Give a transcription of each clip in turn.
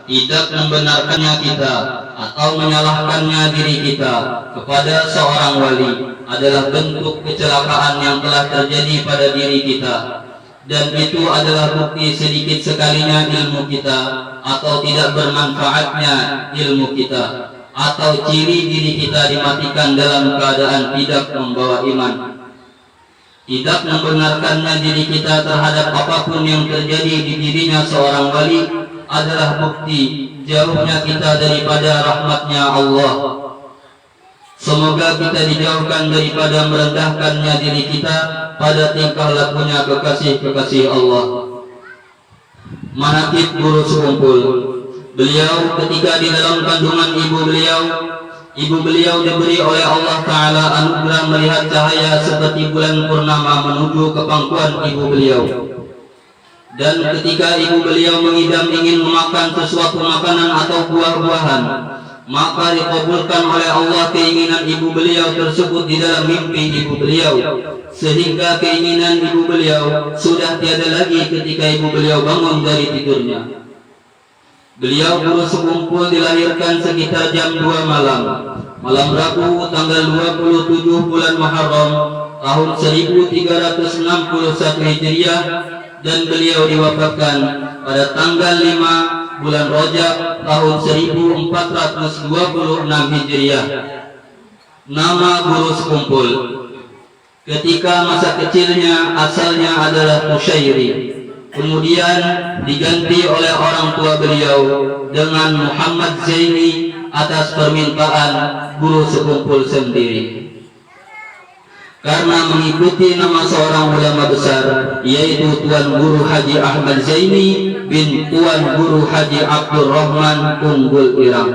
tidak membenarkannya kita atau menyalahkannya diri kita kepada seorang wali adalah bentuk kecelakaan yang telah terjadi pada diri kita, dan itu adalah bukti sedikit sekalinya ilmu kita atau tidak bermanfaatnya ilmu kita, atau ciri diri kita dimatikan dalam keadaan tidak membawa iman. Tidak membenarkannya diri kita terhadap apapun yang terjadi di dirinya seorang wali adalah bukti jauhnya kita daripada rahmatnya Allah. Semoga kita dijauhkan daripada merendahkannya diri kita pada tingkah lakunya kekasih-kekasih Allah. Manaqib Guru Sekumpul. Beliau ketika di dalam kandungan ibu beliau diberi oleh Allah Ta'ala anugerah melihat cahaya seperti bulan purnama menuju ke pangkuan ibu beliau. Dan ketika ibu beliau mengidam ingin memakan sesuatu makanan atau buah-buahan, maka dikabulkan oleh Allah keinginan ibu beliau tersebut di dalam mimpi ibu beliau, sehingga keinginan ibu beliau sudah tiada lagi ketika ibu beliau bangun dari tidurnya. Beliau Guru Sekumpul dilahirkan sekitar jam 2 malam Rabu tanggal 27 bulan Muharram tahun 1361 Hijriah, dan beliau diwafatkan pada tanggal 5 bulan Rajab tahun 1426 Hijriah. Nama Guru Sekumpul. Ketika masa kecilnya asalnya adalah Kusyairi, kemudian diganti oleh orang tua beliau dengan Muhammad Zaini atas permintaan Guru Sekumpul sendiri. Karena mengikuti nama seorang ulama besar, yaitu Tuan Guru Haji Ahmad Zaini bin Tuan Guru Haji Abdul Rahman Unggul Irang.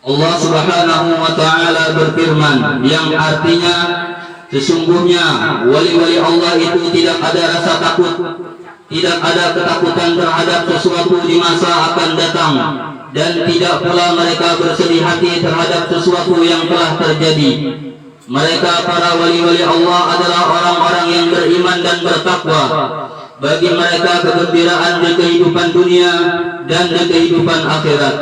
Allah Subhanahu wa Ta'ala berfirman yang artinya, sesungguhnya wali-wali Allah itu tidak ada rasa takut, tidak ada ketakutan terhadap sesuatu di masa akan datang, dan tidak pula mereka bersedih hati terhadap sesuatu yang telah terjadi. Mereka para wali-wali Allah adalah orang-orang yang beriman dan bertakwa. Bagi mereka kegembiraan di kehidupan dunia dan di kehidupan akhirat.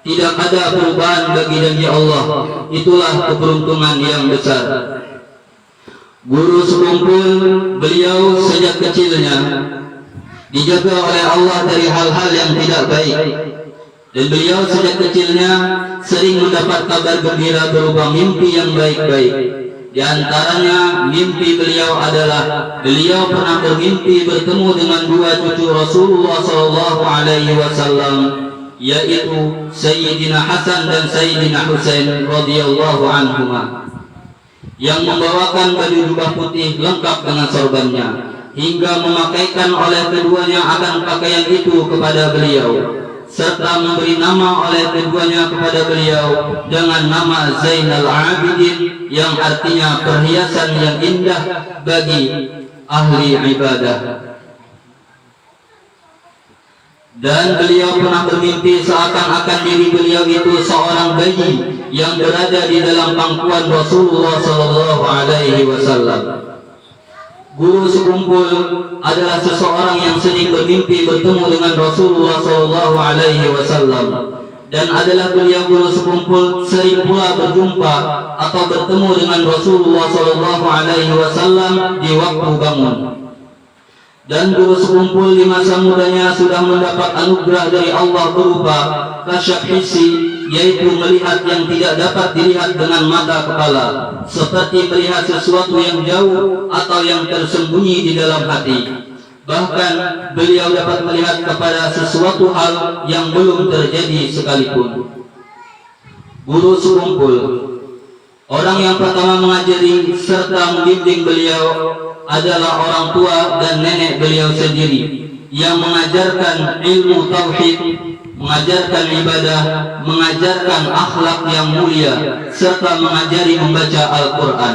Tidak ada perubahan bagi janji Allah. Itulah keberuntungan yang besar. Guru Sekumpul, beliau sejak kecilnya dijaga oleh Allah dari hal-hal yang tidak baik, dan beliau sejak kecilnya sering mendapat kabar gembira berupa mimpi yang baik-baik. Di antaranya mimpi beliau adalah beliau pernah bermimpi bertemu dengan dua cucu Rasulullah SAW, yaitu Sayyidina Hasan dan Sayyidina Husain radhiyallahu anhuma, yang membawakan baju jubah putih lengkap dengan sorbannya, hingga memakaikan oleh keduanya akan pakaian itu kepada beliau, serta memberi nama oleh keduanya kepada beliau dengan nama Zainal Abidin, yang artinya perhiasan yang indah bagi ahli ibadah. Dan beliau pernah bermimpi seakan-akan diri beliau itu seorang bayi yang berada di dalam pangkuan Rasulullah SAW. Guru Sekumpul adalah seseorang yang sering bermimpi bertemu dengan Rasulullah SAW, dan adalah beliau Guru Sekumpul sering pula berjumpa atau bertemu dengan Rasulullah SAW di waktu bangun. Dan Guru Sekumpul di masa mudanya sudah mendapat anugerah dari Allah berupa kasyaf hissi, yaitu melihat yang tidak dapat dilihat dengan mata kepala, seperti melihat sesuatu yang jauh atau yang tersembunyi di dalam hati. Bahkan beliau dapat melihat kepada sesuatu hal yang belum terjadi sekalipun. Guru Sekumpul, orang yang pertama mengajari serta membimbing beliau adalah orang tua dan nenek beliau sendiri, yang mengajarkan ilmu tauhid, mengajarkan ibadah, mengajarkan akhlak yang mulia, serta mengajari membaca Al-Quran.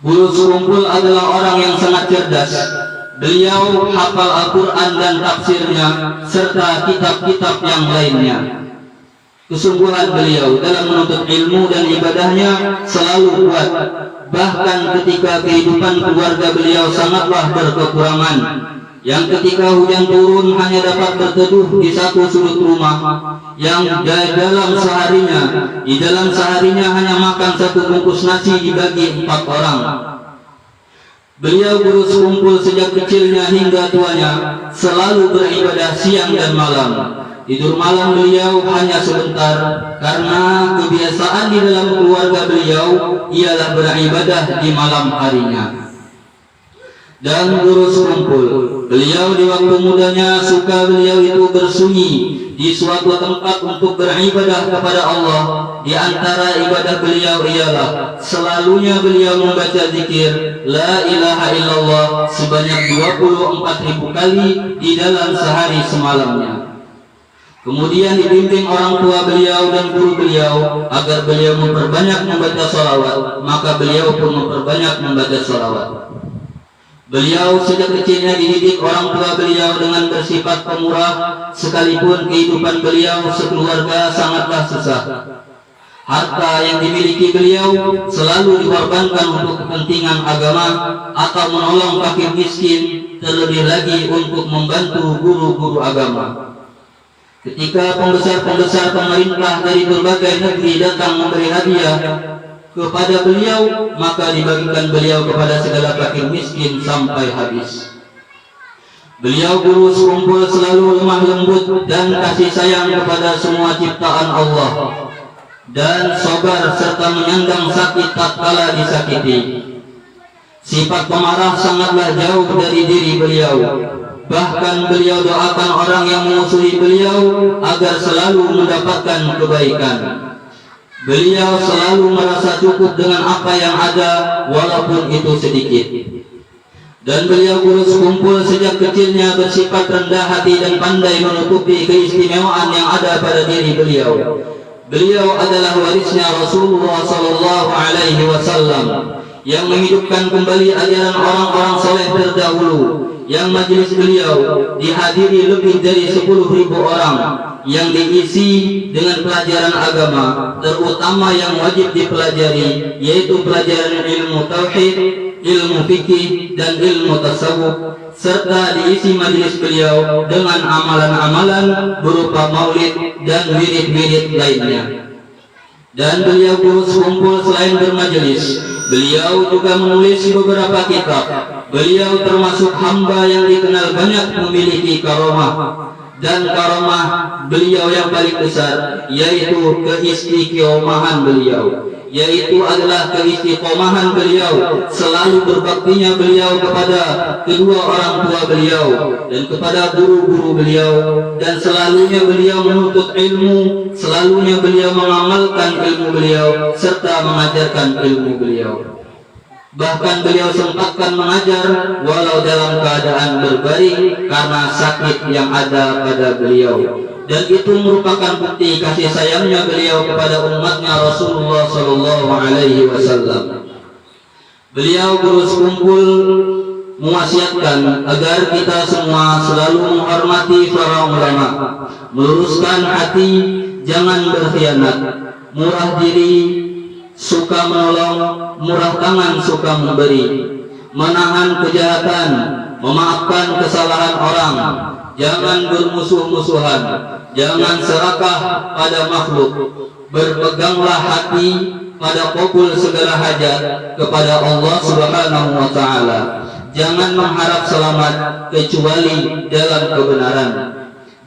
Guru Sekumpul adalah orang yang sangat cerdas. Beliau hafal Al-Quran dan tafsirnya, serta kitab-kitab yang lainnya. Kesungguhan beliau dalam menuntut ilmu dan ibadahnya selalu kuat. Bahkan ketika kehidupan keluarga beliau sangatlah berkekurangan, yang ketika hujan turun hanya dapat berteduh di satu sudut rumah, yang di dalam seharinya hanya makan satu bungkus nasi dibagi 4 orang. Beliau guru sekumpul sejak kecilnya hingga tuanya, selalu beribadah siang dan malam. Tidur malam beliau hanya sebentar, karena kebiasaan di dalam keluarga beliau ialah beribadah di malam harinya. Dan guru sekumpul, beliau di waktu mudanya suka beliau itu bersunyi di suatu tempat untuk beribadah kepada Allah. Di antara ibadah beliau ialah selalunya beliau membaca zikir La ilaha illallah sebanyak 24.000 kali di dalam sehari semalamnya. Kemudian dibimbing orang tua beliau dan guru beliau agar beliau memperbanyak membaca sholawat, maka beliau pun memperbanyak membaca sholawat. Beliau sejak kecilnya dididik orang tua beliau dengan bersifat pemurah, sekalipun kehidupan beliau sekeluarga sangatlah susah. Harta yang dimiliki beliau selalu dikorbankan untuk kepentingan agama atau menolong fakir miskin, terlebih lagi untuk membantu guru-guru agama. Ketika pembesar-pembesar pemerintah dari berbagai negeri datang memberi hadiah kepada beliau, maka dibagikan beliau kepada segala fakir miskin sampai habis. Beliau guru sekumpul selalu lemah lembut dan kasih sayang kepada semua ciptaan Allah, dan sabar serta menyandang sakit tatkala disakiti. Sifat pemarah sangatlah jauh dari diri beliau. Bahkan beliau doakan orang yang memusuhi beliau agar selalu mendapatkan kebaikan. Beliau selalu merasa cukup dengan apa yang ada, walaupun itu sedikit. Dan beliau guru sekumpul sejak kecilnya bersifat rendah hati dan pandai menutupi keistimewaan yang ada pada diri beliau. Beliau adalah warisnya Rasulullah SAW yang menghidupkan kembali ajaran orang-orang soleh terdahulu, yang majelis beliau dihadiri lebih dari 10.000 orang, yang diisi dengan pelajaran agama, terutama yang wajib dipelajari, yaitu pelajaran ilmu tauhid, ilmu fikih, dan ilmu tasawuf, serta diisi majelis beliau dengan amalan-amalan berupa maulid dan wirid-wirid lainnya. Dan beliau guru sekumpul selain bermajelis, beliau juga menulis beberapa kitab. Beliau termasuk hamba yang dikenal banyak memiliki karomah. Dan karomah beliau yang paling besar yaitu keistiqomahan beliau, yaitu adalah keistiqomahan beliau, selalu berbaktinya beliau kepada kedua orang tua beliau dan kepada guru-guru beliau, dan selalunya beliau menuntut ilmu, selalunya beliau mengamalkan ilmu beliau serta mengajarkan ilmu beliau. Bahkan beliau sempatkan mengajar walau dalam keadaan berbaring karena sakit yang ada pada beliau, dan itu merupakan bukti kasih sayangnya beliau kepada umatnya Rasulullah SAW. Beliau guru sekumpul mewasiatkan agar kita semua selalu menghormati para ulama, meluruskan hati, jangan berkhianat, murah diri, suka menolong, murah tangan, suka memberi, menahan kejahatan, memaafkan kesalahan orang, jangan bermusuh-musuhan, jangan serakah pada makhluk, berpeganglah hati pada pokok segala hajat kepada Allah Subhanahu wa Ta'ala. Jangan mengharap selamat kecuali dalam kebenaran.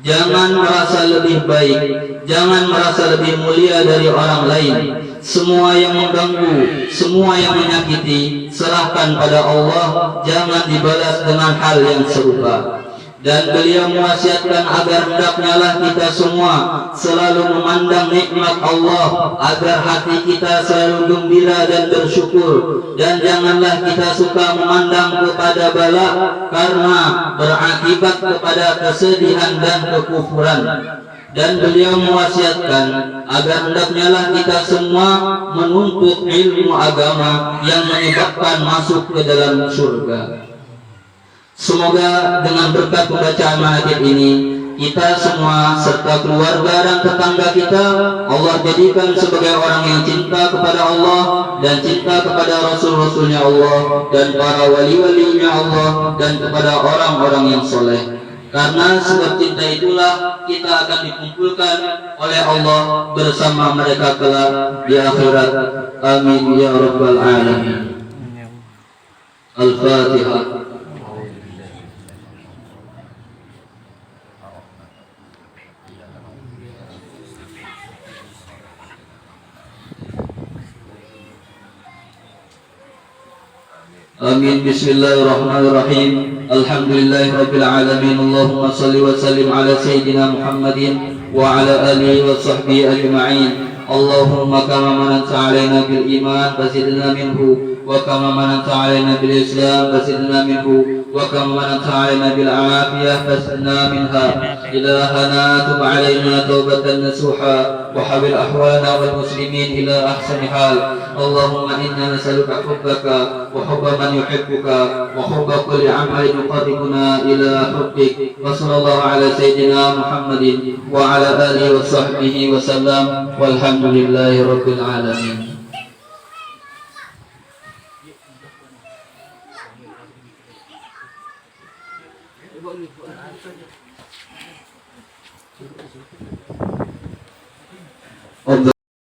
Jangan merasa lebih baik, jangan merasa lebih mulia dari orang lain. Semua yang mengganggu, semua yang menyakiti, serahkan pada Allah, jangan dibalas dengan hal yang serupa. Dan beliau mewasiatkan agar hendaknya lah kita semua selalu memandang nikmat Allah, agar hati kita selalu gembira dan bersyukur, dan janganlah kita suka memandang kepada bala karena berakibat kepada kesedihan dan kekufuran. Dan beliau mewasiatkan agar hendaknya lah kita semua menuntut ilmu agama yang menyebabkan masuk ke dalam surga. Semoga dengan berkat pembacaan manaqib ini kita semua serta keluarga dan tetangga kita Allah jadikan sebagai orang yang cinta kepada Allah dan cinta kepada Rasul-Rasulnya Allah dan para wali-walinya Allah dan kepada orang-orang yang soleh. Karena sebab cinta itulah kita akan dikumpulkan oleh Allah bersama mereka kelak di akhirat. Amin ya rabbal alamin. Al-Fatihah. Amin. Bismillahirrahmanirrahim. Alhamdulillahirabbil alamin. Allahumma shalli wa sallim ala sayyidina Muhammadin wa ala alihi wa sahbihi ajma'in. Allahumma kama mananta alaina bil iman fazidna minhu wa kama mananta alaina bil islam fazidna minhu wa kama mananta alaina bil afiyah fazidna minha. Ilahana tub alaina taubatan nasuha wa hawil ahwana wal muslimin ila ahsani hal. Allahumma inna nas'aluka hubbaka wa hubba man yuhibbuka wa hubba kulli amalin yuqarribuna ila hubbik. Wa sallallahu ala sayyidina Muhammadin wa ala alihi wa sahbihi wa sallam. Walhamdulillahi rabbil alamin.